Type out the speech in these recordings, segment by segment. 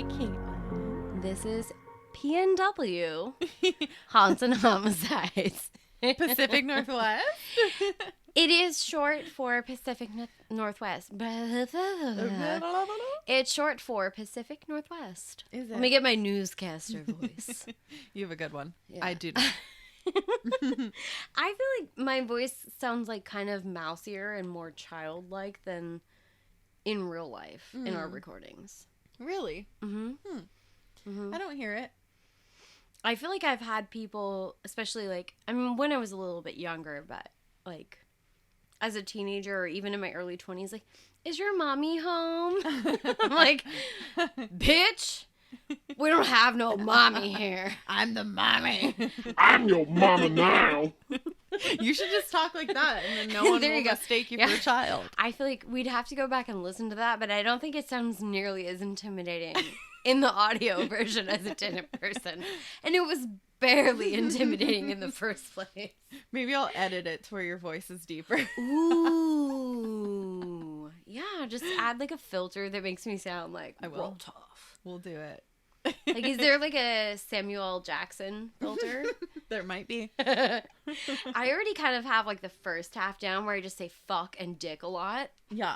Caitlin. This is PNW, Haunts and Homicides. Pacific Northwest. It is short for Pacific Northwest. It's short for Pacific Northwest. Is it? Let me get my newscaster voice. You have a good one. Yeah. I do not. I feel like my voice sounds like kind of mousier and more childlike than in real life in our recordings. Really? Mm-hmm. I don't hear it. I feel like I've had people, especially like, I mean, when I was a little bit younger, but like as a teenager or even in my early 20s, like, is your mommy home? I'm like, bitch, we don't have no mommy here. I'm the mommy. I'm your mama now. You should just talk like that, and then no one There will you go. mistake you Yeah. for a child. I feel like we'd have to go back and listen to that, but I don't think it sounds nearly as intimidating in the audio version as it did in person. And it was barely intimidating in the first place. Maybe I'll edit it to where your voice is deeper. Ooh. Yeah, just add like a filter that makes me sound like I will. real tough. We'll do it. Like, is there like a Samuel Jackson filter? There might be. I already kind of have like the first half down where I just say fuck and dick a lot. Yeah.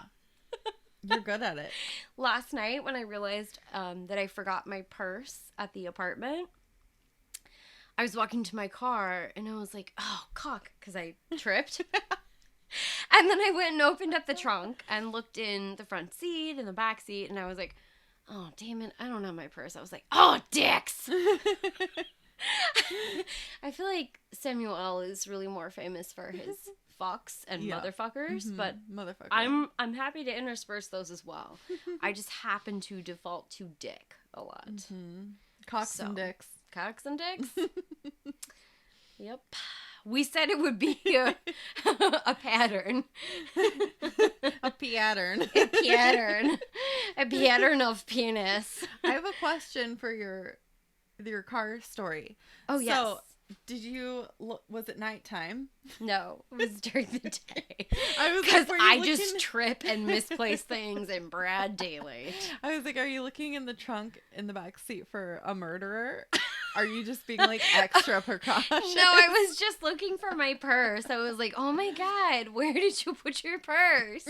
You're good at it. Last night when I realized that I forgot my purse at the apartment, I was walking to my car and I was like, oh, cock, because I tripped. And then I went and opened up the trunk and looked in the front seat and the back seat and I was like, oh, damn it, I don't have my purse. I was like, oh, dicks! I feel like Samuel L. is really more famous for his fucks and motherfuckers, but Motherfucker. I'm happy to intersperse those as well. I just happen to default to dick a lot. Cocks and dicks. Cocks and dicks? Yep. We said it would be a pattern. A pattern. A pattern. A pattern of penis. I have a question for your car story. Oh, yes. So, did you was it nighttime? No, it was during the day. I was Because like, I just trip and misplace things in broad daylight. I was like, are you looking in the trunk in the back seat for a murderer? Are you just being like extra precautious? No, I was just looking for my purse. I was like, oh my God, where did you put your purse?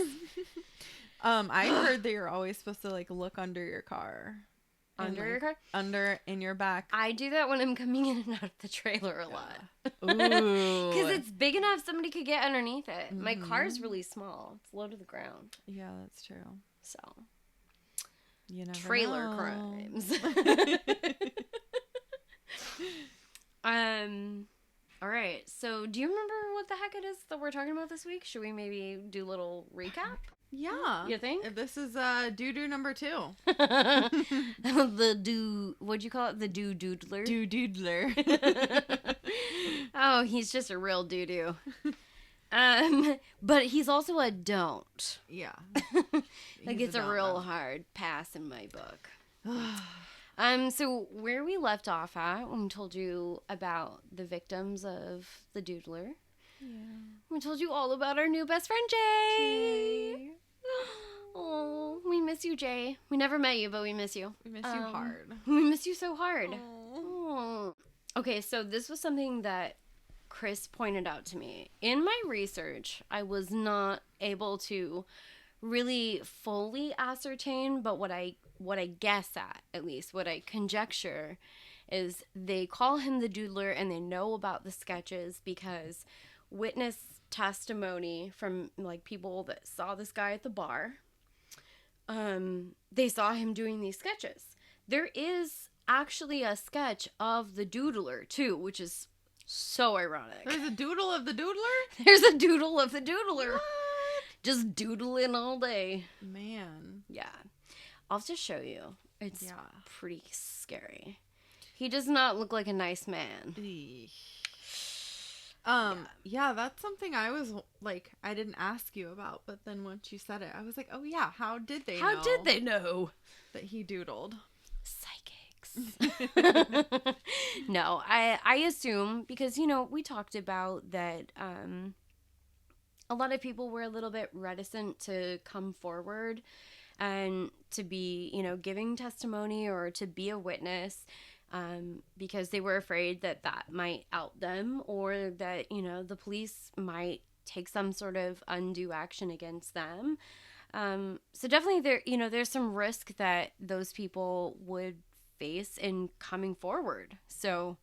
I heard that you're always supposed to like look under your car. Under your car? Under in your back. I do that when I'm coming in and out of the trailer a lot. Ooh. Because it's big enough somebody could get underneath it. My car's really small. It's low to the ground. Yeah, that's true. So, You never trailer know. crimes. All right. So, do you remember what the heck it is that we're talking about this week? Should we maybe do a little recap? Yeah. You think? If this is doo-doo number 2. What'd you call it? The Doodoodler? Doodoodler. Oh, he's just a real doo-doo. But he's also a don't. Yeah. Like, He's it's a don't real know. hard pass in my book. So where we left off at when we told you about the victims of the Doodler, we told you all about our new best friend, Jay. Oh, we miss you, Jay. We never met you, but we miss you. We miss you hard. We miss you so hard. Aw. Oh. Okay, so this was something that Chris pointed out to me. In my research, I was not able to really fully ascertain, but what I guess at least, what I conjecture is they call him the Doodler and they know about the sketches because witness testimony from like people that saw this guy at the bar, they saw him doing these sketches. There is actually a sketch of the Doodler too, which is so ironic. There's a doodle of the Doodler? There's a doodle of the Doodler. What? Just doodling all day. Man. Yeah. I'll just show you. It's Yeah. pretty scary. He does not look like a nice man. Eesh. Yeah, that's something I was like, I didn't ask you about, but then once you said it, I was like, oh yeah, how did they know? How did they know? That he doodled? Psychics. No, I assume because, we talked about that a lot of people were a little bit reticent to come forward and to be, giving testimony or to be a witness, because they were afraid that might out them, or that, the police might take some sort of undue action against them. So definitely there's some risk that those people would face in coming forward. So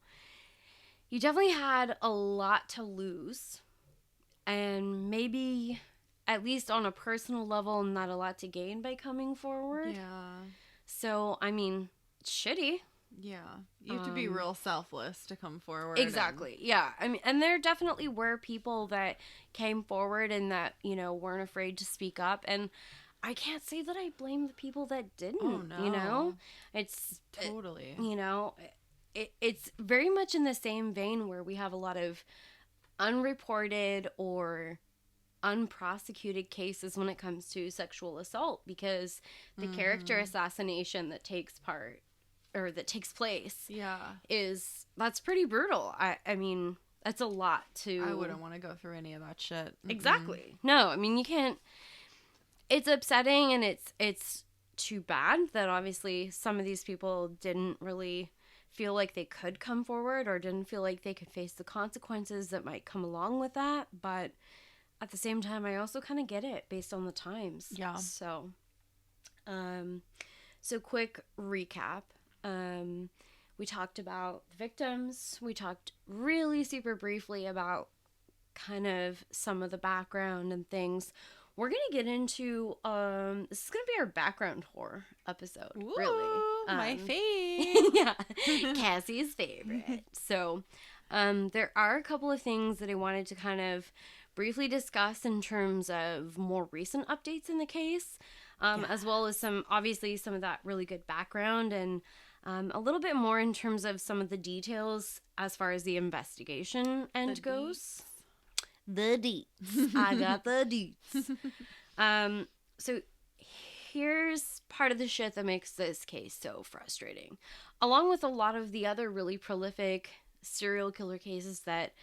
you definitely had a lot to lose, and maybe at least on a personal level, not a lot to gain by coming forward. Yeah. So, I mean, it's shitty. Yeah. You have to be real selfless to come forward. Exactly. Yeah. I mean, and there definitely were people that came forward and that, weren't afraid to speak up. And I can't say that I blame the people that didn't, Oh, no. It's Totally. It's very much in the same vein where we have a lot of unreported or unprosecuted cases when it comes to sexual assault, because the character assassination that takes place that's pretty brutal. I mean, that's a lot to... I wouldn't want to go through any of that shit. Exactly. No, I mean, you can't... It's upsetting, and it's too bad that obviously some of these people didn't really feel like they could come forward, or didn't feel like they could face the consequences that might come along with that. But at the same time, I also kind of get it based on the times. Yeah. So quick recap. We talked about the victims. We talked really super briefly about kind of some of the background and things. We're going to get into, this is going to be our background horror episode, Ooh, really. My fave. Yeah, Cassie's favorite. So, there are a couple of things that I wanted to kind of briefly discuss in terms of more recent updates in the case, as well as some of that really good background, and a little bit more in terms of some of the details as far as the investigation end goes. The deets. I got the deets. So here's part of the shit that makes this case so frustrating. Along with a lot of the other really prolific serial killer cases that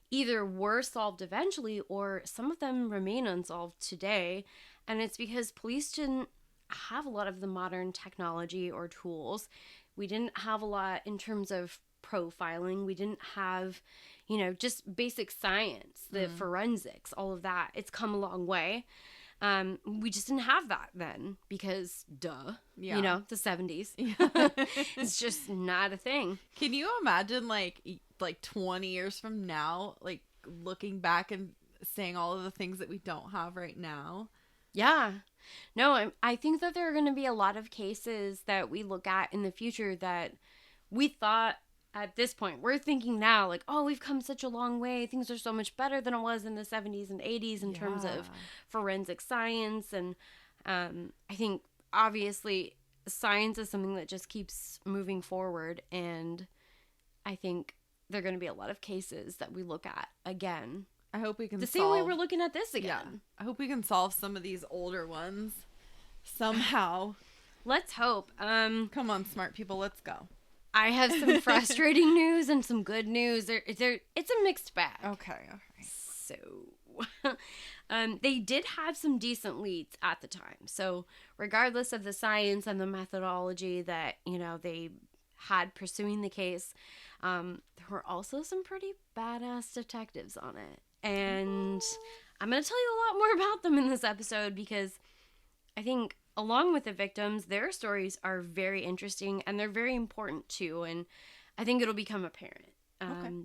either were solved eventually, or some of them remain unsolved today. And it's because police didn't have a lot of the modern technology or tools. We didn't have a lot in terms of profiling. We didn't have, just basic science, the forensics, all of that. It's come a long way. We just didn't have that then because, duh, the 70s. Yeah. It's just not a thing. Can you imagine, like 20 years from now, like, looking back and saying all of the things that we don't have right now? Yeah. No, I think that there are going to be a lot of cases that we look at in the future that we thought at this point, we're thinking now, like, oh, we've come such a long way. Things are so much better than it was in the 70s and 80s in terms of forensic science. And I think, obviously, science is something that just keeps moving forward. And I think there are going to be a lot of cases that we look at again. I hope we can same way we're looking at this again. Yeah. I hope we can solve some of these older ones somehow. Let's hope. Come on, smart people, let's go. I have some frustrating news and some good news. It's a mixed bag. Okay, all right. So, they did have some decent leads at the time. So, regardless of the science and the methodology that, they had pursuing the case, there were also some pretty badass detectives on it. And I'm going to tell you a lot more about them in this episode because I think, along with the victims, their stories are very interesting and they're very important too. And I think it'll become apparent.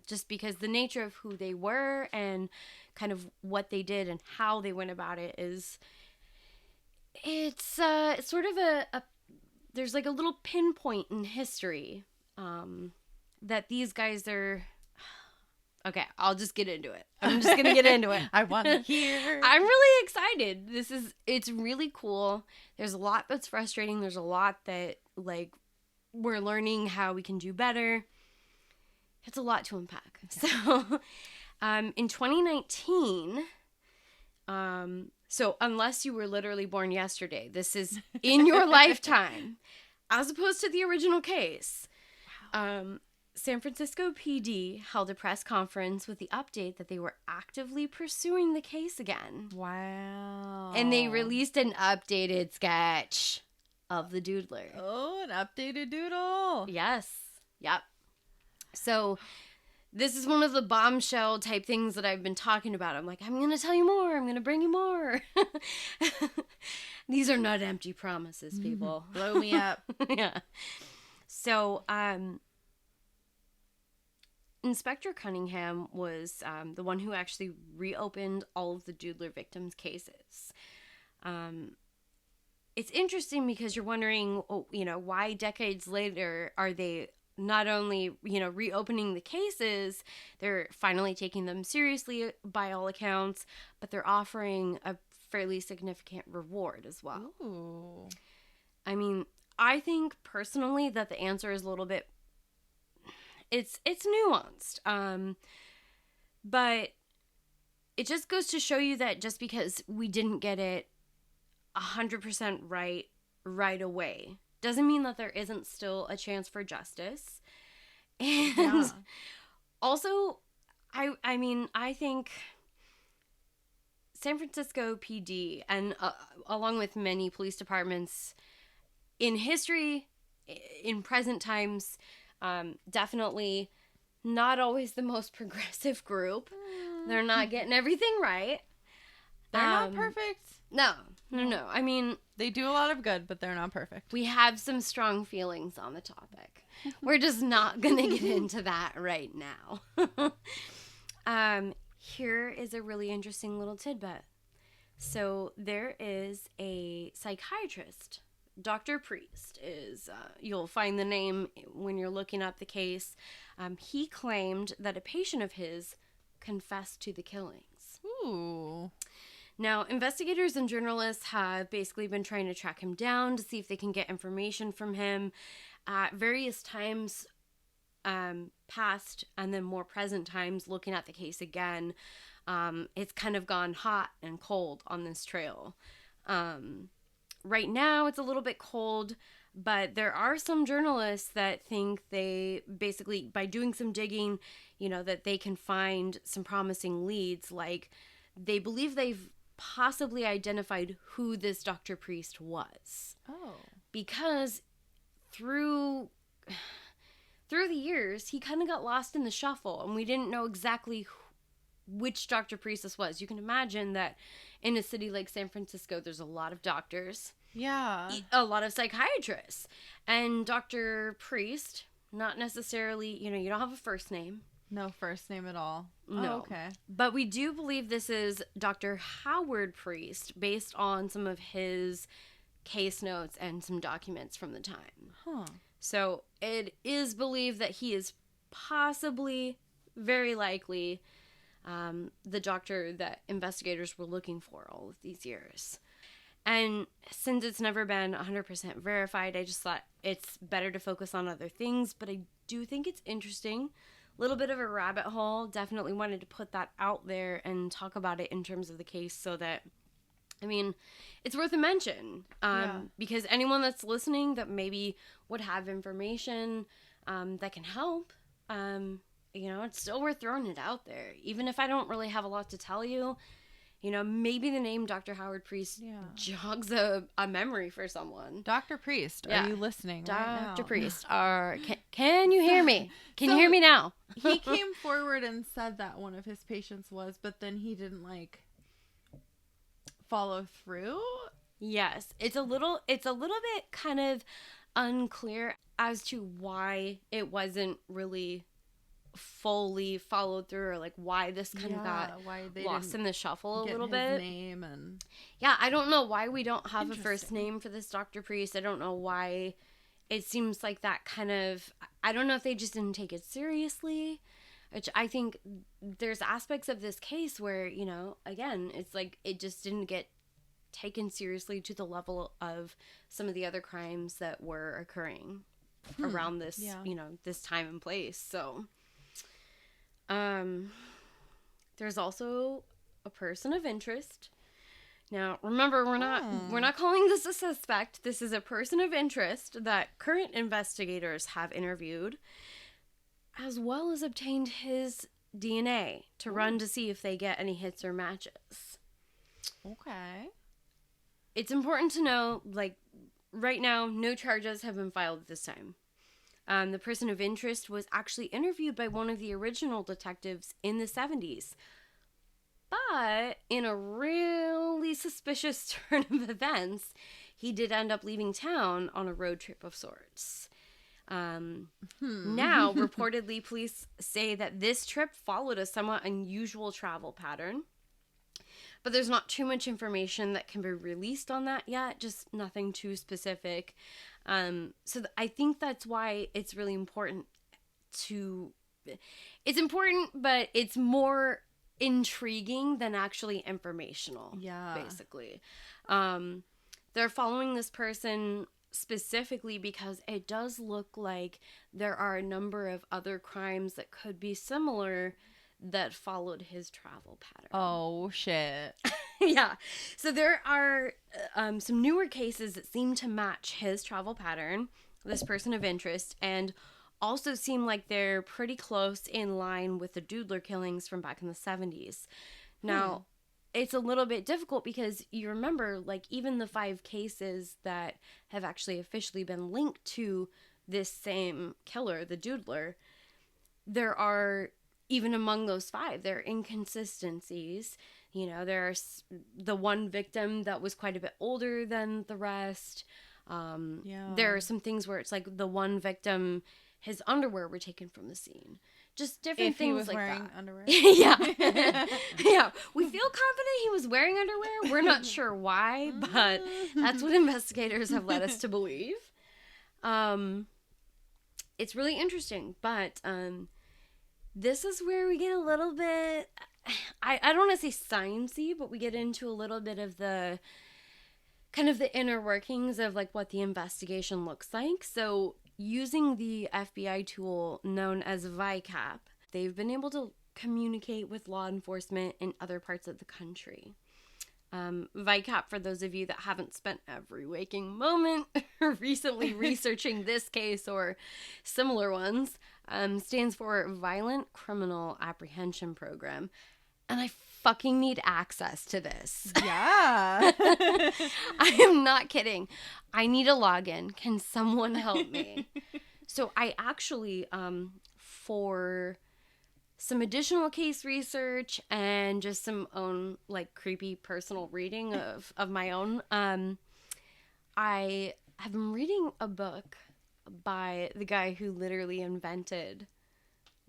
Just because the nature of who they were and kind of what they did and how they went about it it's sort of there's like a little pinpoint in history that these guys are... Okay, I'll just get into it. I'm just going to get into it. I want to hear. I'm really excited. It's really cool. There's a lot that's frustrating. There's a lot that, like, we're learning how we can do better. It's a lot to unpack. So, in 2019, so unless you were literally born yesterday, this is in your lifetime, as opposed to the original case. San Francisco PD held a press conference with the update that they were actively pursuing the case again. Wow. And they released an updated sketch of the Doodler. Oh, an updated doodle. Yes. Yep. So this is one of the bombshell type things that I've been talking about. I'm like, I'm going to tell you more. I'm going to bring you more. These are not empty promises, people. Blow me up. Yeah. So, Inspector Cunningham was the one who actually reopened all of the Doodler victims' cases. It's interesting because you're wondering, why decades later are they not only, reopening the cases, they're finally taking them seriously by all accounts, but they're offering a fairly significant reward as well. Ooh. I mean, I think personally that the answer is a little bit, it's nuanced. But it just goes to show you that just because we didn't get it 100% right away doesn't mean that there isn't still a chance for justice. And also, I think San Francisco PD and along with many police departments in history, in present times, definitely not always the most progressive group. They're not getting everything right. They're not perfect. No. I mean, they do a lot of good, but they're not perfect. We have some strong feelings on the topic. We're just not going to get into that right now. Here is a really interesting little tidbit. So there is a psychiatrist. Dr. Priest is, you'll find the name when you're looking up the case. He claimed that a patient of his confessed to the killings. Ooh. Now, investigators and journalists have basically been trying to track him down to see if they can get information from him at various times, past and then more present times, looking at the case again. It's kind of gone hot and cold on this trail. Right now, it's a little bit cold, but there are some journalists that think they basically, by doing some digging, that they can find some promising leads. Like, they believe they've possibly identified who this Dr. Priest was. Oh. Because through the years, he kind of got lost in the shuffle, and we didn't know exactly which Dr. Priest this was. You can imagine that in a city like San Francisco, there's a lot of doctors. Yeah. A lot of psychiatrists. And Dr. Priest, not necessarily, you don't have a first name. No first name at all. No. Oh, okay. But we do believe this is Dr. Howard Priest based on some of his case notes and some documents from the time. Huh. So it is believed that he is possibly, very likely, the doctor that investigators were looking for all of these years. And since it's never been 100% verified, I just thought it's better to focus on other things. But I do think it's interesting. Little bit of a rabbit hole. Definitely wanted to put that out there and talk about it in terms of the case so that, it's worth a mention. Because anyone that's listening that maybe would have information that can help, it's still worth throwing it out there. Even if I don't really have a lot to tell you, maybe the name Dr. Howard Priest jogs a memory for someone. Dr. Priest, are you listening right now? Dr. Priest, can you hear me? Can you hear me now? He came forward and said that one of his patients was, but then he didn't, follow through? Yes. It's a little bit kind of unclear as to why it wasn't really fully followed through, or why this kind of got lost in the shuffle a little bit. Name and I don't know why we don't have a first name for this Dr. Priest. I don't know why it seems like that kind of, I don't know if they just didn't take it seriously, which I think there's aspects of this case where, again, it's like it just didn't get taken seriously to the level of some of the other crimes that were occurring around this, this time and place. So there's also a person of interest. Now, remember, we're not calling this a suspect. This is a person of interest that current investigators have interviewed. as well as obtained his DNA to run to see if they get any hits or matches. Okay. It's important to know, like, right now, no charges have been filed at this time. The person of interest was actually interviewed by one of the original detectives in the 70s. But in a really suspicious turn of events, he did end up leaving town on a road trip of sorts. Now, reportedly, police say that this trip followed a somewhat unusual travel pattern. But there's not too much information that can be released on that yet, just nothing too specific. I think that's why it's really important to... It's important, but it's more intriguing than actually informational, basically. They're following this person specifically because it does look like there are a number of other crimes that could be similar that followed his travel pattern. Oh, shit. Yeah. So there are some newer cases that seem to match his travel pattern, this person of interest, and also seem like they're pretty close in line with the Doodler killings from back in the 70s. Now, it's a little bit difficult because you remember, like, even the 5 cases that have actually officially been linked to this same killer, the Doodler, there are, even among those 5, there are inconsistencies. You know, there's the one victim that was quite a bit older than the rest. There are some things where it's like the one victim, his underwear were taken from the scene. Just different things like that. If he was wearing underwear? Yeah. Yeah. We feel confident he was wearing underwear. We're not sure why, but that's what investigators have led us to believe. It's really interesting, but this is where we get a little bit... I don't want to say sciencey, but we get into a little bit of the kind of the inner workings of like what the investigation looks like. So using the FBI tool known as VICAP, they've been able to communicate with law enforcement in other parts of the country. VICAP, for those of you that haven't spent every waking moment recently researching this case or similar ones, stands for Violent Criminal Apprehension Program. And I fucking need access to this. Yeah. I am not kidding. I need a login. Can someone help me? So I actually, for some additional case research and just some own, like, creepy personal reading of my own, I have been reading a book by the guy who literally invented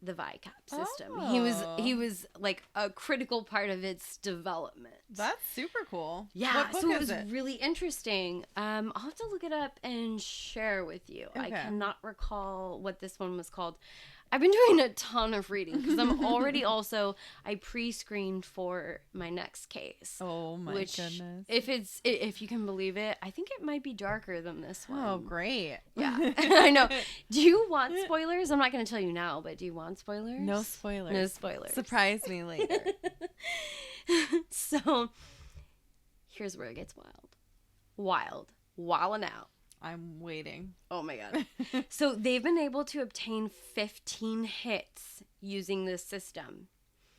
the VICAP system. Oh. He was like a critical part of its development. That's super cool. Yeah, What book so it is was really interesting. I'll have to look it up and share with you. I Okay. cannot recall what this one was called. I've been doing a ton of reading because I'm already I pre-screened for my next case. Oh my goodness. If you can believe it, I think it might be darker than this one. Oh, great. Yeah, I know. Do you want spoilers? I'm not going to tell you now, but do you want spoilers? No spoilers. No spoilers. Surprise me later. So, here's where it gets wild. Wilding out. I'm waiting. Oh my god. So they've been able to obtain 15 hits using this system.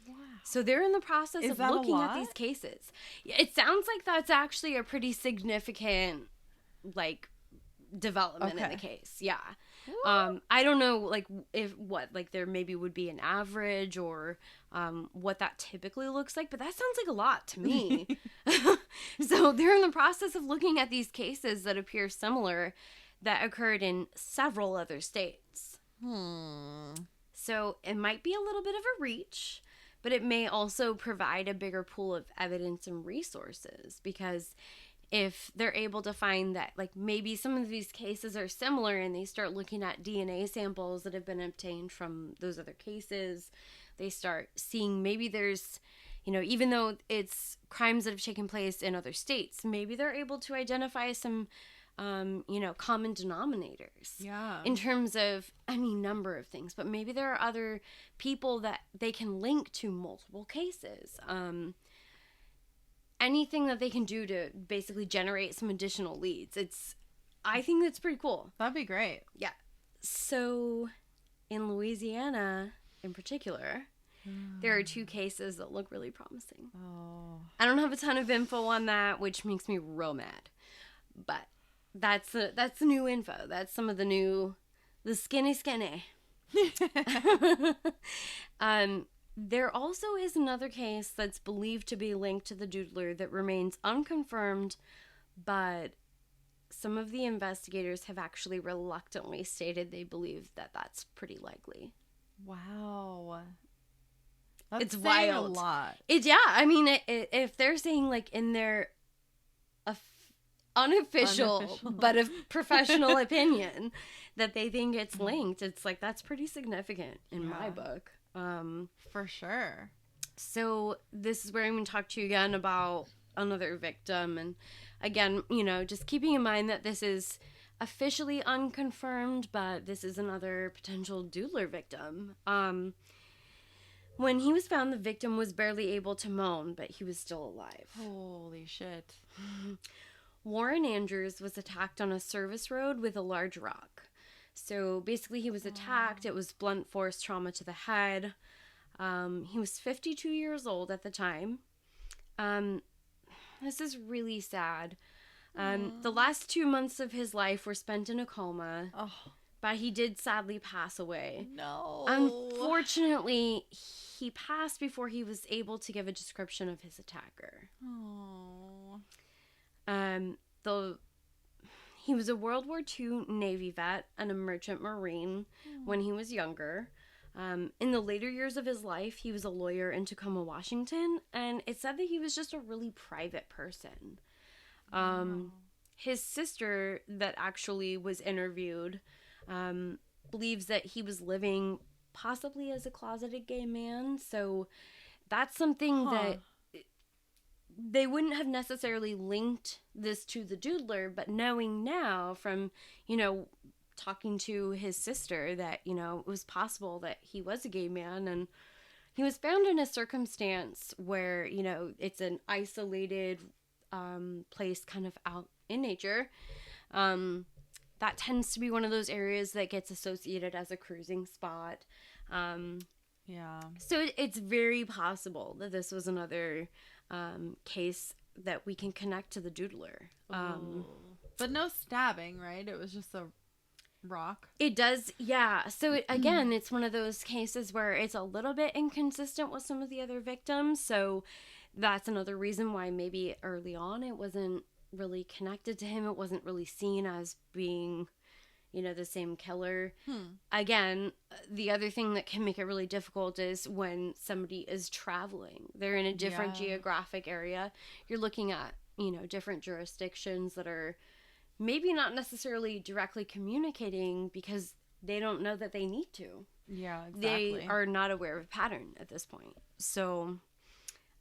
Wow. So they're in the process Is of that a looking at lot? these cases. It sounds like that's actually a pretty significant, like, development in the case. Yeah. I don't know, like, there maybe would be an average or what that typically looks like, but that sounds like a lot to me. So they're in the process of looking at these cases that appear similar that occurred in several other states. So it might be a little bit of a reach, but it may also provide a bigger pool of evidence and resources, because if they're able to find that, like, maybe some of these cases are similar and they start looking at DNA samples that have been obtained from those other cases, they start seeing maybe there's, you know, even though it's crimes that have taken place in other states, maybe they're able to identify some, common denominators. Yeah. In terms of any number of things. But maybe there are other people that they can link to multiple cases. Anything that they can do to basically generate some additional leads. I think that's pretty cool. That'd be great. Yeah. So in Louisiana in particular, there are 2 cases that look really promising. Oh. I don't have a ton of info on that, which makes me real mad. But that's the new info. That's some of the skinny. There also is another case that's believed to be linked to the Doodler that remains unconfirmed, but some of the investigators have actually reluctantly stated they believe that that's pretty likely. Wow. That's It's saying wild. A lot. I mean, if they're saying, like, in their unofficial but a professional opinion that they think it's linked, it's like, that's pretty significant in my book. For sure. So this is where I'm going to talk to you again about another victim. And again, just keeping in mind that this is officially unconfirmed, but this is another potential Doodler victim. When he was found, the victim was barely able to moan, but he was still alive. Holy shit. Warren Andrews was attacked on a service road with a large rock. So basically he was attacked. It was blunt force trauma to the head. He was 52 years old at the time. This is really sad. The last 2 months of his life were spent in a coma. Oh. But he did sadly pass away. No. Unfortunately, he passed before he was able to give a description of his attacker. Oh. He was a World War II Navy vet and a merchant marine when he was younger. In the later years of his life, he was a lawyer in Tacoma, Washington, and it said that he was just a really private person. His sister that actually was interviewed believes that he was living possibly as a closeted gay man, so that's something that they wouldn't have necessarily linked this to the Doodler, but knowing now from, talking to his sister that, it was possible that he was a gay man, and he was found in a circumstance where, it's an isolated place kind of out in nature. That tends to be one of those areas that gets associated as a cruising spot. Yeah. So it's very possible that this was another case that we can connect to the Doodler. But no stabbing, right? It was just a rock. It does, yeah. So again, it's one of those cases where it's a little bit inconsistent with some of the other victims. So that's another reason why maybe early on it wasn't really connected to him. It wasn't really seen as being, the same killer. Again, the other thing that can make it really difficult is when somebody is traveling. They're in a different geographic area. You're looking at, different jurisdictions that are maybe not necessarily directly communicating because they don't know that they need to. Yeah, exactly. They are not aware of a pattern at this point. So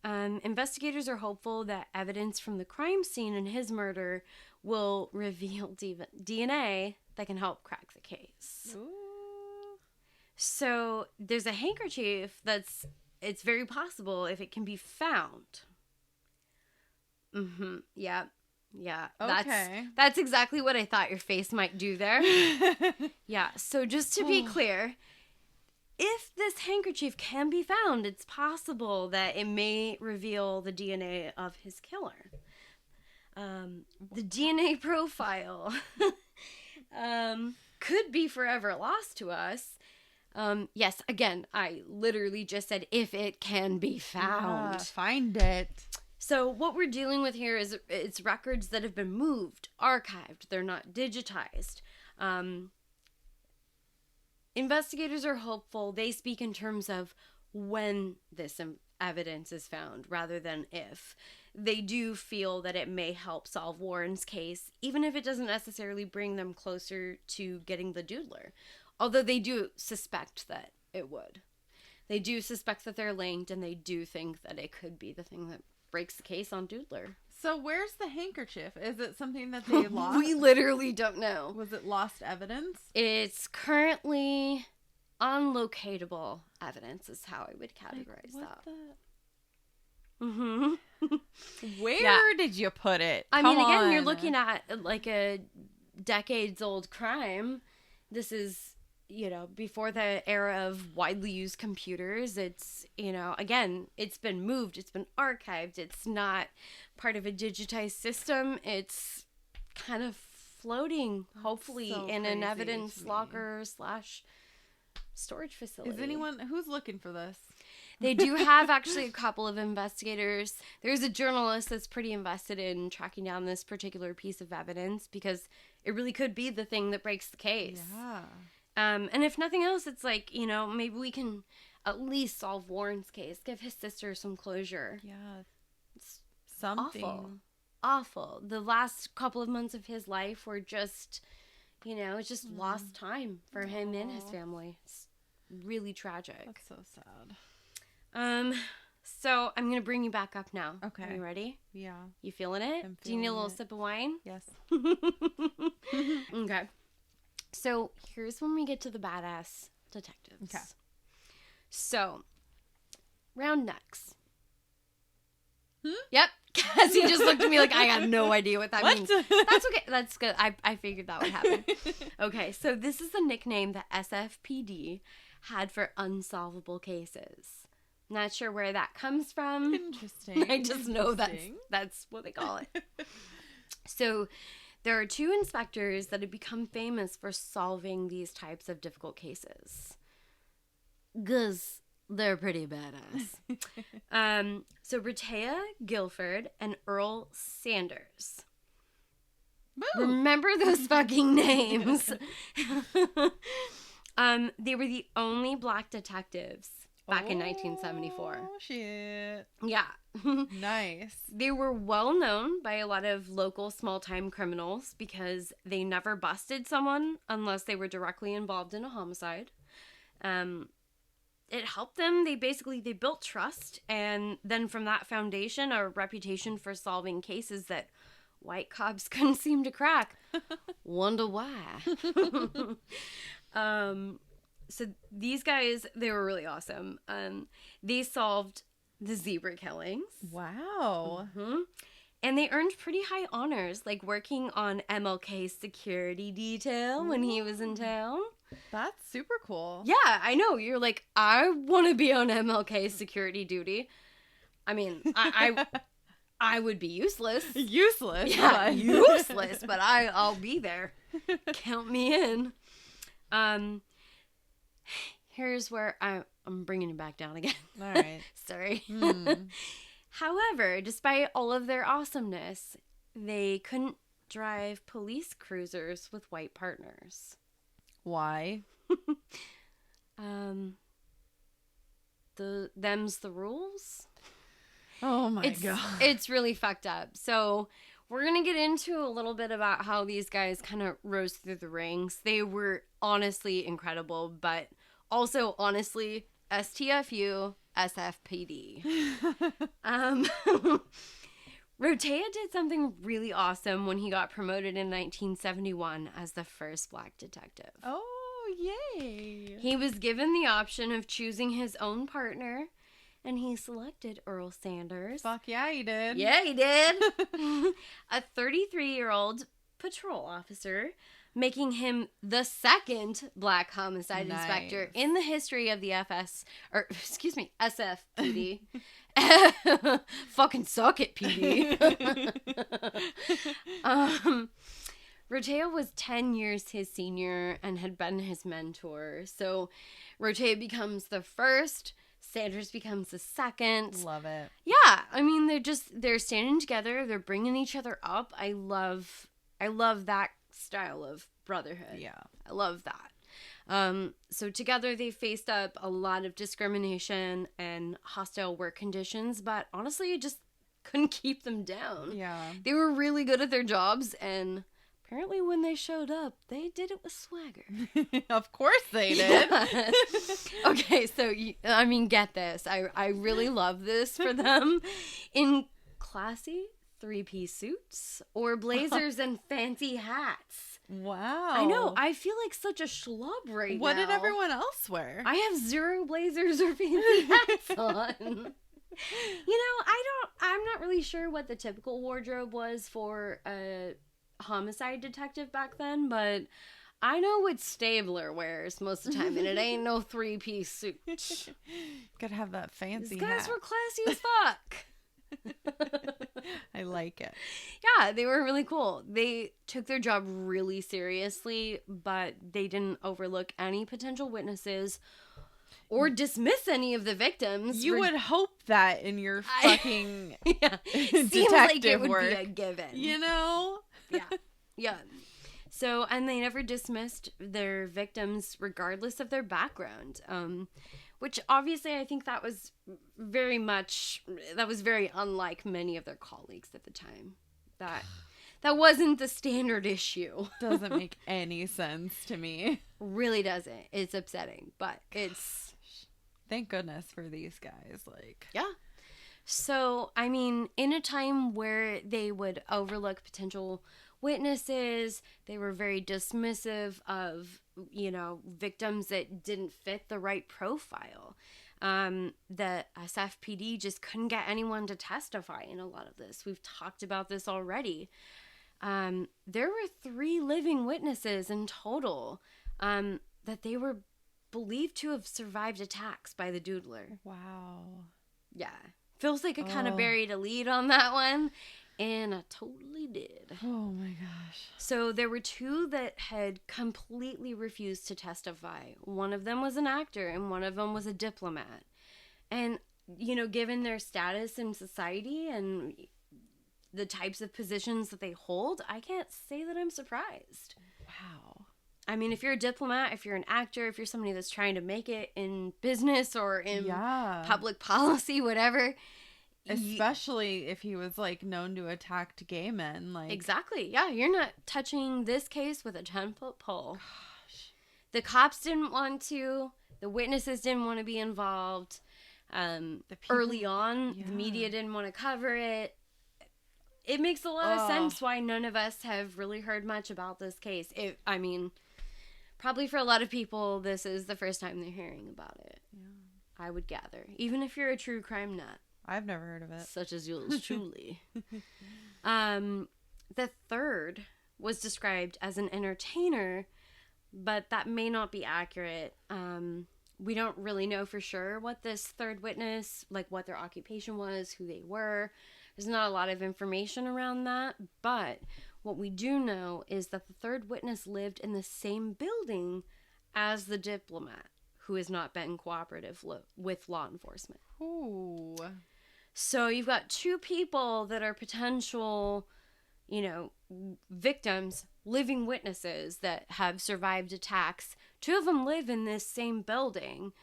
investigators are hopeful that evidence from the crime scene in his murder will reveal DNA that can help crack the case. Ooh. So there's a handkerchief it's very possible if it can be found. Yeah. Yeah. Okay. That's exactly what I thought your face might do there. Yeah. So just to be clear, if this handkerchief can be found, it's possible that it may reveal the DNA of his killer. The DNA profile could be forever lost to us. Yes, again, I literally just said if it can be found. Yeah, find it. So what we're dealing with here is it's records that have been moved, archived. They're not digitized. Investigators are hopeful. They speak in terms of when this evidence is found rather than if. They do feel that it may help solve Warren's case, even if it doesn't necessarily bring them closer to getting the Doodler. Although they do suspect that it would. They do suspect that they're linked, and they do think that it could be the thing that breaks the case on Doodler. So where's the handkerchief? Is it something that they lost? We literally don't know. Was it lost evidence? It's currently unlocatable evidence is how I would categorize that. Where did you put it? I mean, again, you're looking at like a decades old crime. This is before the era of widely used computers. It's, again, it's been moved, it's been archived, it's not part of a digitized system. It's kind of floating, hopefully, so in an crazy evidence to me. locker / storage facility. Is anyone who's looking for this? They do have actually a couple of investigators. There's a journalist that's pretty invested in tracking down this particular piece of evidence because it really could be the thing that breaks the case. Yeah. And if nothing else, it's like, maybe we can at least solve Warren's case, give his sister some closure. Yeah. It's Something. awful. The last couple of months of his life were just, it's just lost time for him and his family. It's really tragic. That's so sad. So I'm going to bring you back up now. Okay. Are you ready? Yeah. You feeling it? I'm Do you need a feeling little it. sip of wine? Yes. Okay. So here's when we get to the badass detectives. Okay. So, round next. Yep. Cassie just looked at me like I got no idea what that means. That's okay. That's good. I figured that would happen. Okay, so this is the nickname that SFPD had for unsolvable cases. Not sure where that comes from. Interesting. I just know that's what they call it. So there are two inspectors that have become famous for solving these types of difficult cases. 'Cause they're pretty badass. So Rhea Guilford and Earl Sanders. Woo. Remember those fucking names. They were the only black detectives back in 1974. Oh, shit. Yeah. Nice. They were well known by a lot of local small-time criminals because they never busted someone unless they were directly involved in a homicide. It helped them. They built trust, and then from that foundation, a reputation for solving cases that white cops couldn't seem to crack. Wonder why. So these guys, they were really awesome. They solved the zebra killings. Wow. And they earned pretty high honors, like working on MLK's security detail when he was in town. That's super cool. Yeah, I know. You're like, I want to be on MLK's security duty. I mean, I would be useless. Useless. Yeah, but- useless, but I'll be there. Count me in. Here's where I'm bringing it back down again. All right. Sorry. Hmm. However, despite all of their awesomeness, they couldn't drive police cruisers with white partners. Why? Them's the rules. Oh my god. It's really fucked up. So we're going to get into a little bit about how these guys kind of rose through the ranks. They were honestly incredible, but also honestly, STFU, SFPD. Rhea did something really awesome when he got promoted in 1971 as the first black detective. Oh, yay. He was given the option of choosing his own partner, and he selected Earl Sanders. Fuck yeah, he did. Yeah, he did. A 33-year-old patrol officer, making him the second black homicide inspector in the history of the SFPD. Fucking suck it, PD. Rhea was 10 years his senior and had been his mentor. So Rhea becomes the first, Sanders becomes the second. Love it. Yeah, I mean, they're standing together, they're bringing each other up. I love that style of brotherhood. Yeah. I love that. So together they faced up a lot of discrimination and hostile work conditions, but honestly, it just couldn't keep them down. Yeah. They were really good at their jobs, and apparently when they showed up, they did it with swagger. Of course they did. Yeah. Okay, so, get this. I really love this for them. In classy three-piece suits or blazers and fancy hats. Wow. I know. I feel like such a schlub right What now. did everyone else wear? I have zero blazers or fancy hats on. I'm not really sure what the typical wardrobe was for a homicide detective back then, but I know what Stabler wears most of the time, and it ain't no 3-piece suit. Gotta have that fancy These guys hat. were classy as fuck. I like it. Yeah, they were really cool. They took their job really seriously, but they didn't overlook any potential witnesses or dismiss any of the victims. You would hope that in your fucking yeah, seems detective like it would work. be a given. You know? Yeah. Yeah. So, and they never dismissed their victims regardless of their background. Which obviously I think that was very unlike many of their colleagues at the time. That wasn't the standard issue. Doesn't make any sense to me. Really doesn't. It's upsetting, but it's... Thank goodness for these guys. Like, yeah. So, I mean, in a time where they would overlook potential witnesses, they were very dismissive of, victims that didn't fit the right profile. The SFPD just couldn't get anyone to testify in a lot of this. We've talked about this already. There were 3 living witnesses in total that they were believed to have survived attacks by the Doodler. wow. Yeah. Feels like I kind of buried a lead on that one. And I totally did. Oh my gosh. So there were 2 that had completely refused to testify. One of them was an actor and one of them was a diplomat. And, given their status in society and the types of positions that they hold, I can't say that I'm surprised. Wow. I mean, if you're a diplomat, if you're an actor, if you're somebody that's trying to make it in business or in public policy, whatever... Especially if he was, like, known to attack gay men. Like, exactly. Yeah, you're not touching this case with a 10-foot pole. Gosh. The cops didn't want to. The witnesses didn't want to be involved. Early on, the media didn't want to cover it. It makes a lot of sense why none of us have really heard much about this case. Probably for a lot of people, this is the first time they're hearing about it. Yeah. I would gather. Even if you're a true crime nut. I've never heard of it. Such as yours truly. The third was described as an entertainer, but that may not be accurate. We don't really know for sure what this third witness, like what their occupation was, who they were. There's not a lot of information around that, but what we do know is that the third witness lived in the same building as the diplomat, who has not been cooperative with law enforcement. Ooh. So you've got 2 people that are potential, victims, living witnesses that have survived attacks. 2 of them live in this same building.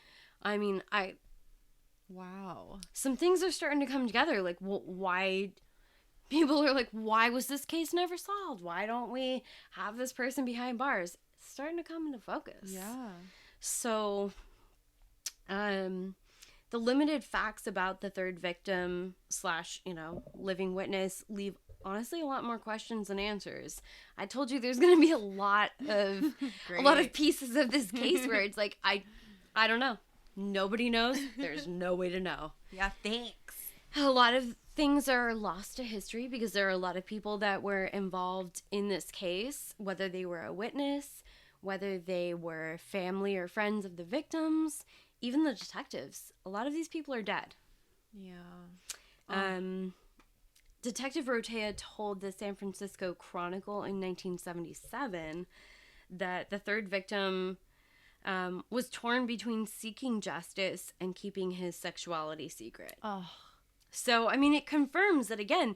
I mean, wow. Some things are starting to come together. Like, why... People are like, why was this case never solved? Why don't we have this person behind bars? It's starting to come into focus. Yeah. So, the limited facts about the third victim / living witness leave honestly a lot more questions than answers. I told you there's going to be a lot of pieces of this case where it's like, I don't know. Nobody knows. There's no way to know. Yeah, thanks. A lot of things are lost to history because there are a lot of people that were involved in this case, whether they were a witness, whether they were family or friends of the victims, even the detectives. A lot of these people are dead. Yeah. Detective Rotea told the San Francisco Chronicle in 1977 that the third victim was torn between seeking justice and keeping his sexuality secret. Oh. So, I mean, it confirms that, again,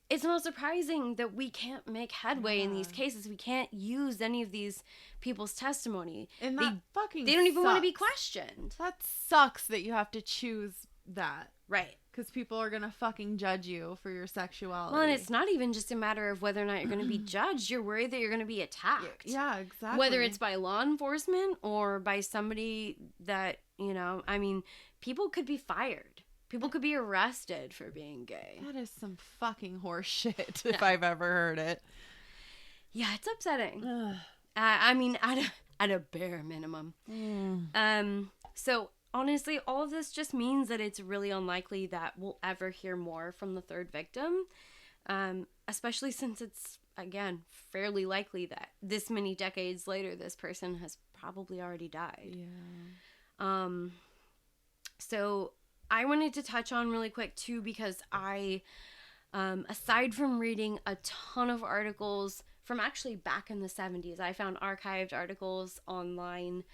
it's not surprising that we can't make headway in these cases. We can't use any of these people's testimony. And that they don't even want to be questioned. That sucks that you have to choose that. Right. Because people are going to fucking judge you for your sexuality. Well, and it's not even just a matter of whether or not you're going to be judged. You're worried that you're going to be attacked. Yeah, exactly. Whether it's by law enforcement or by somebody that, people could be fired. People could be arrested for being gay. That is some fucking horse shit, if I've ever heard it. Yeah, it's upsetting. At a bare minimum. So, honestly, all of this just means that it's really unlikely that we'll ever hear more from the third victim. especially since it's, again, fairly likely that this many decades later, this person has probably already died. Yeah. So I wanted to touch on really quick, too, because I, aside from reading a ton of articles from actually back in the 70s, I found archived articles online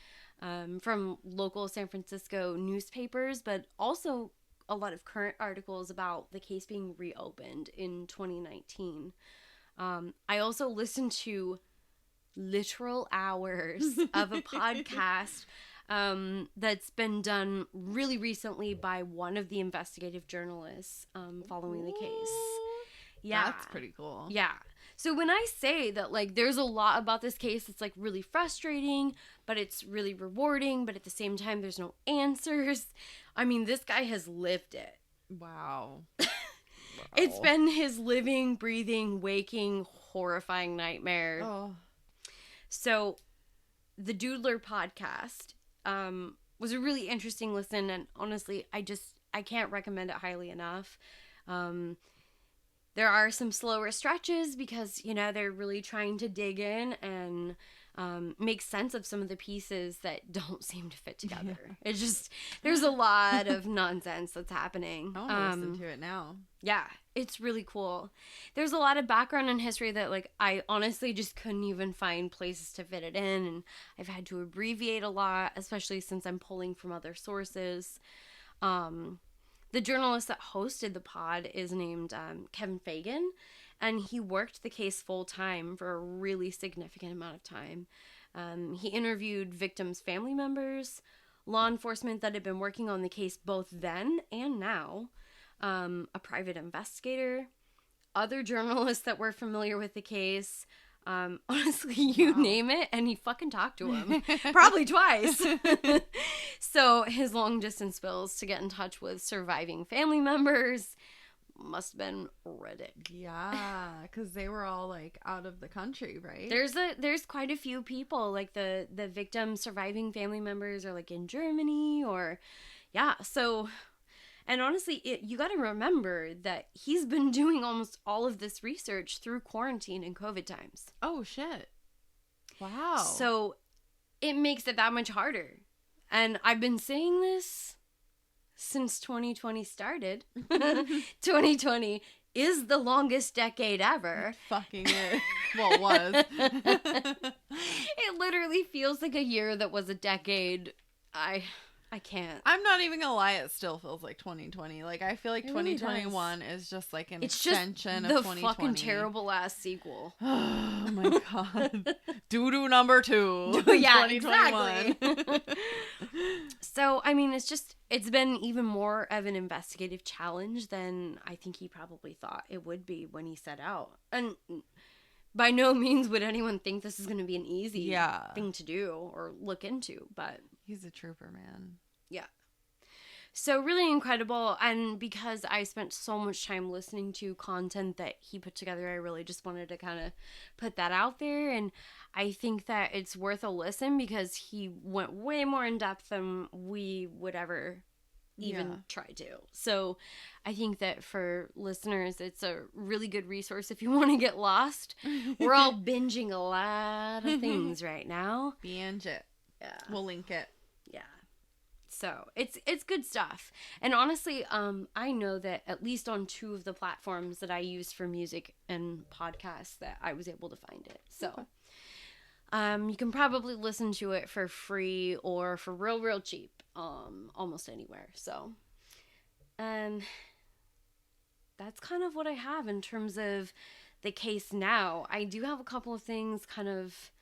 from local San Francisco newspapers, but also a lot of current articles about the case being reopened in 2019. I also listened to literal hours of a podcast that's been done really recently by one of the investigative journalists following the case. Yeah. That's pretty cool. Yeah. So when I say that, like, there's a lot about this case that's, like, really frustrating, but it's really rewarding, but at the same time, there's no answers. I mean, this guy has lived it. Wow. It's been his living, breathing, waking, horrifying nightmare. Oh. So the Doodler podcast was a really interesting listen, and honestly, I can't recommend it highly enough. There are some slower stretches because, you know, they're really trying to dig in and make sense of some of the pieces that don't seem to fit together. Yeah. It's just, there's a lot of nonsense that's happening. I want to listen to it now. Yeah, it's really cool. There's a lot of background and history that, like, I honestly just couldn't even find places to fit it in, and I've had to abbreviate a lot, especially since I'm pulling from other sources. The journalist that hosted the pod is named Kevin Fagan, and he worked the case full time for a really significant amount of time. He interviewed victims' family members, law enforcement that had been working on the case both then and now, a private investigator, other journalists that were familiar with the case. Honestly, you name it, and he fucking talked to him. Probably twice. So his long distance bills to get in touch with surviving family members must have been horrific. Yeah, because they were all, like, out of the country, right? There's quite a few people, like the victim surviving family members are, like, in Germany or, yeah, so... And honestly, you got to remember that he's been doing almost all of this research through quarantine and COVID times. Oh, shit. Wow. So it makes it that much harder. And I've been saying this since 2020 started. 2020 is the longest decade ever. Fucking it. Well, it was. It literally feels like a year that was a decade. I can't. I'm not even gonna lie, it still feels like 2020. Like, I feel like 2021 is just like an extension of 2020. The fucking terrible ass sequel. Oh my god. Doo-doo number 2. Yeah, exactly. So, I mean, it's been even more of an investigative challenge than I think he probably thought it would be when he set out. And by no means would anyone think this is going to be an easy thing to do or look into, but... He's a trooper, man. Yeah. So really incredible, and because I spent so much time listening to content that he put together, I really just wanted to kind of put that out there, and I think that it's worth a listen because he went way more in depth than we would ever even try to. So I think that for listeners, it's a really good resource if you want to get lost. We're all binging a lot of things right now. Binge it. Yeah. We'll link it. Yeah. So it's good stuff. And honestly, I know that at least on 2 of the platforms that I use for music and podcasts that I was able to find it. So you can probably listen to it for free or for real cheap almost anywhere. So that's kind of what I have in terms of the case now. I do have a couple of things kind of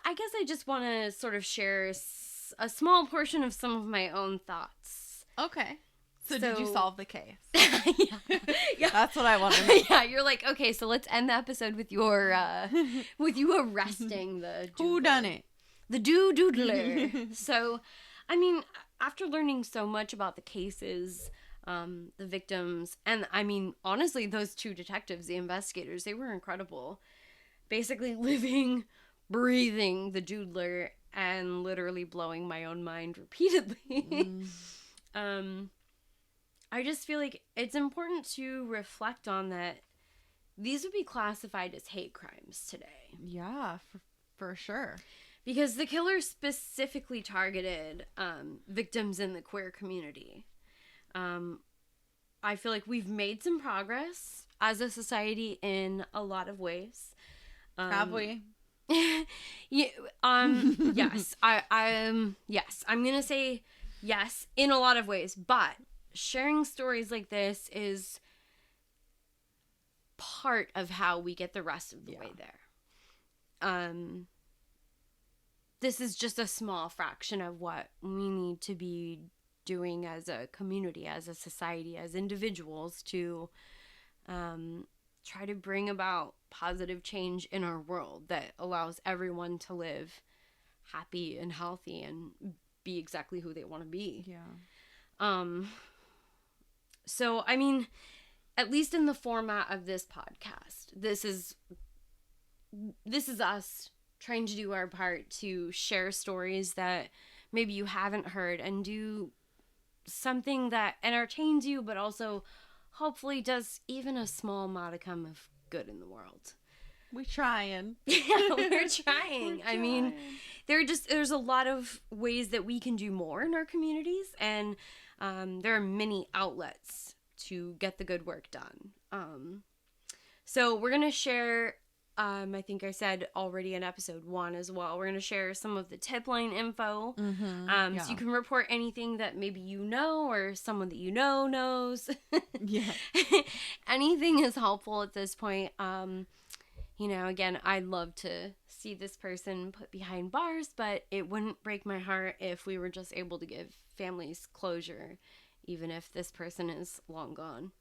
I guess I just want to sort of share a small portion of some of my own thoughts. Okay. So did you solve the case? Yeah. That's what I want to know. Yeah, you're like, okay, so let's end the episode with your, with you arresting the Doodler. Who done it? The Doodoodler. So, I mean, after learning so much about the cases, the victims, and I mean, honestly, those 2 detectives, the investigators, they were incredible. Basically living... breathing the Doodler and literally blowing my own mind repeatedly. I just feel like it's important to reflect on that these would be classified as hate crimes today. Yeah, for sure. Because the killer specifically targeted victims in the queer community. I feel like we've made some progress as a society in a lot of ways. Have we? Yeah, yes. Yes. I'm gonna say yes in a lot of ways, but sharing stories like this is part of how we get the rest of the way there. This is just a small fraction of what we need to be doing as a community, as a society, as individuals to try to bring about positive change in our world that allows everyone to live happy and healthy and be exactly who they want to be. Yeah. So, I mean, at least in the format of this podcast, this is us trying to do our part to share stories that maybe you haven't heard and do something that entertains you, but also hopefully does even a small modicum of good in the world. We're trying. Yeah, we're trying. I mean, there's a lot of ways that we can do more in our communities, and there are many outlets to get the good work done. So we're going to share, I think I said already in episode 1 as well, we're going to share some of the tip line info. So you can report anything that maybe you know or someone that you know knows. Yeah. Anything is helpful at this point. You know, again, I'd love to see this person put behind bars, but it wouldn't break my heart if we were just able to give families closure, even if this person is long gone.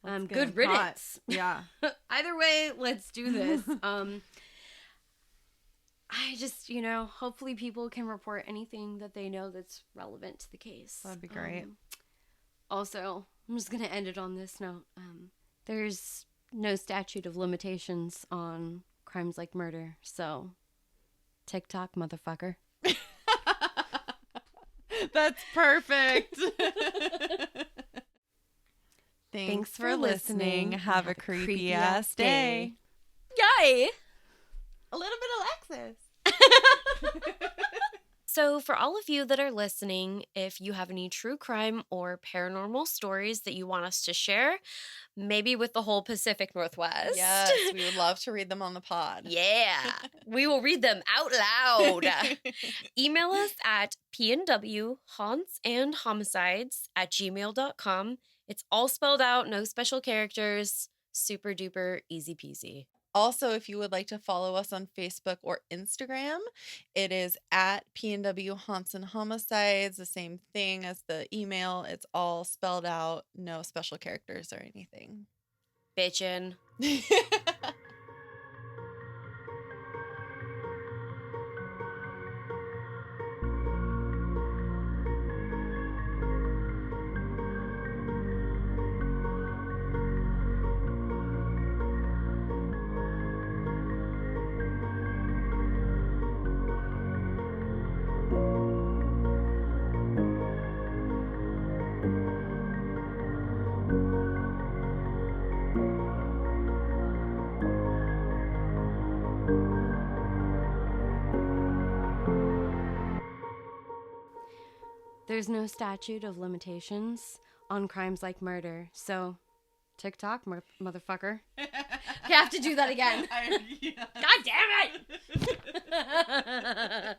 Good riddance. Yeah. Either way, let's do this. I just, you know, hopefully people can report anything that they know that's relevant to the case. That'd be great. Also, I'm just going to end it on this note. There's no statute of limitations on crimes like murder, so TikTok, motherfucker. That's perfect. Thanks for listening. Have a creepy ass day. Yay! A little bit Alexis. So for all of you that are listening, if you have any true crime or paranormal stories that you want us to share, maybe with the whole Pacific Northwest. Yes, we would love to read them on the pod. Yeah, we will read them out loud. Email us at PNW haunts and homicides @gmail.com. It's all spelled out, no special characters, super duper easy peasy. Also, if you would like to follow us on Facebook or Instagram, it is at PNW Haunts and Homicides, the same thing as the email. It's all spelled out, no special characters or anything. Bitchin'. There's no statute of limitations on crimes like murder, so TikTok, motherfucker. I have to do that again. God damn it!